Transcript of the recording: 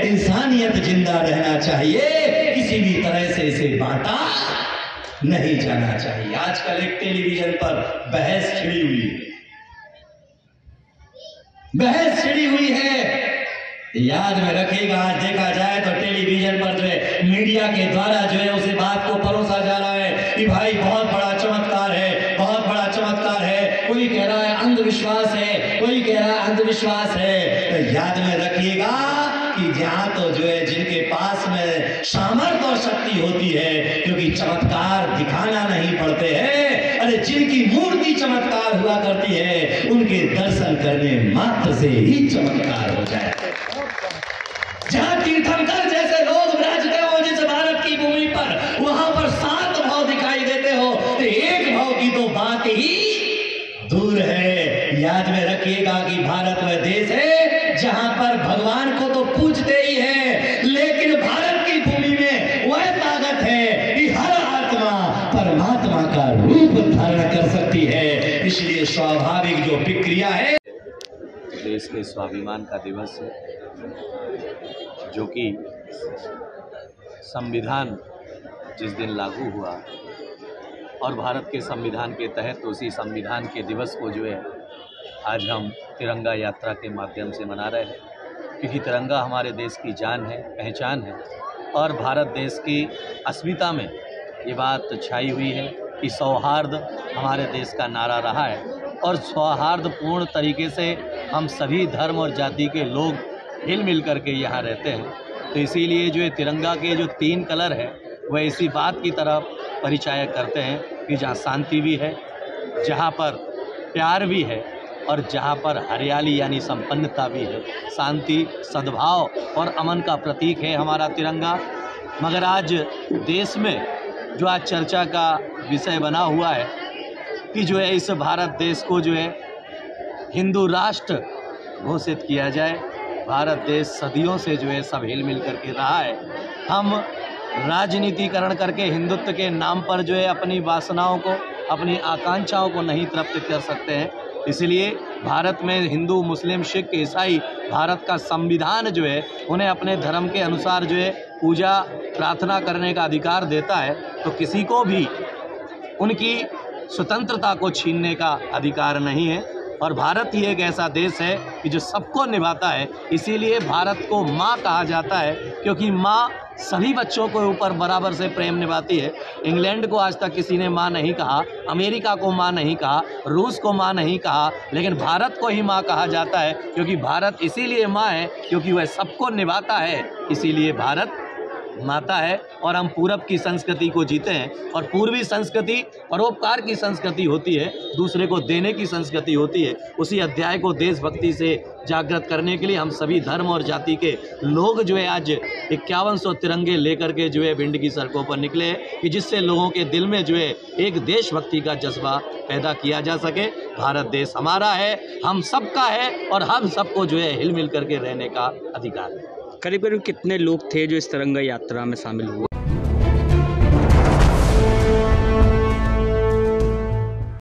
इंसानियत जिंदा रहना चाहिए, किसी भी तरह से इसे बांटा नहीं जाना चाहिए। आजकल एक टेलीविजन पर बहस छिड़ी हुई है। याद में रखिएगा, आज देखा जाए तो टेलीविजन पर जो है मीडिया के द्वारा जो है उसे बात को परोसा जा रहा है कि भाई बहुत बड़ा चमत्कार है, बहुत बड़ा चमत्कार है। कोई कह रहा है अंधविश्वास है, कोई कह रहा है अंधविश्वास है। तो याद में रखिएगा कि जहां तो जो है जिनके पास में सामर्थ्य और शक्ति होती है, क्योंकि चमत्कार दिखाना नहीं पड़ते हैं, अरे जिनकी मूर्ति चमत्कार हुआ करती है उनके दर्शन करने मात्र से ही चमत्कार हो जाए। जहां तीर्थंकर जैसे लोग विराजते हो जिस भारत की भूमि पर, वहां पर 7 भाव दिखाई देते हो तो एक भाव की तो बात ही दूर है। याद में रखिएगा कि भारत वह देश है जहां पर भगवान को तो पूजते ही है, लेकिन भारत की भूमि में वह ताकत है कि हर आत्मा परमात्मा का रूप धारण कर सकती है। इसलिए स्वाभाविक जो प्रक्रिया है, देश के स्वाभिमान का दिवस है, जो कि संविधान जिस दिन लागू हुआ और भारत के संविधान के तहत उसी संविधान के दिवस को जो है आज हम तिरंगा यात्रा के माध्यम से मना रहे हैं, क्योंकि तिरंगा हमारे देश की जान है, पहचान है। और भारत देश की अस्मिता में ये बात छाई हुई है कि सौहार्द हमारे देश का नारा रहा है और सौहार्दपूर्ण तरीके से हम सभी धर्म और जाति के लोग हिल मिल करके यहाँ रहते हैं। तो इसीलिए जो है तिरंगा के जो 3 कलर है वह इसी बात की तरफ परिचय करते हैं कि जहाँ शांति भी है, जहाँ पर प्यार भी है और जहाँ पर हरियाली यानी संपन्नता भी है। शांति, सद्भाव और अमन का प्रतीक है हमारा तिरंगा। मगर आज देश में जो आज चर्चा का विषय बना हुआ है कि जो है इस भारत देश को जो है हिंदू राष्ट्र घोषित किया जाए। भारत देश सदियों से जो है सब हिल मिल करके रहा है। हम राजनीतिकरण करके हिंदुत्व के नाम पर जो है अपनी वासनाओं को, अपनी आकांक्षाओं को नहीं तृप्त कर सकते हैं। इसलिए भारत में हिंदू, मुस्लिम, सिख, ईसाई, भारत का संविधान जो है उन्हें अपने धर्म के अनुसार जो है पूजा प्रार्थना करने का अधिकार देता है। तो किसी को भी उनकी स्वतंत्रता को छीनने का अधिकार नहीं है। और भारत ही एक ऐसा देश है कि जो सबको निभाता है। इसीलिए भारत को माँ कहा जाता है, क्योंकि माँ सभी बच्चों को ऊपर बराबर से प्रेम निभाती है। इंग्लैंड को आज तक किसी ने माँ नहीं कहा, अमेरिका को माँ नहीं कहा, रूस को माँ नहीं कहा, लेकिन भारत को ही माँ कहा जाता है। क्योंकि भारत इसीलिए माँ है क्योंकि वह सबको निभाता है। इसीलिए भारत माता है और हम पूरब की संस्कृति को जीते हैं। और पूर्वी संस्कृति परोपकार की संस्कृति होती है, दूसरे को देने की संस्कृति होती है। उसी अध्याय को देशभक्ति से जागृत करने के लिए हम सभी धर्म और जाति के लोग जो है आज 5100 तिरंगे लेकर के जो है भिंड की सड़कों पर निकले हैं, कि जिससे लोगों के दिल में जो है एक देशभक्ति का जज्बा पैदा किया जा सके। भारत देश हमारा है, हम सबका है और हम सबको जो है हिल मिल करके रहने का अधिकार है। करीब करीब कितने लोग थे जो इस तिरंगा यात्रा में शामिल हुए?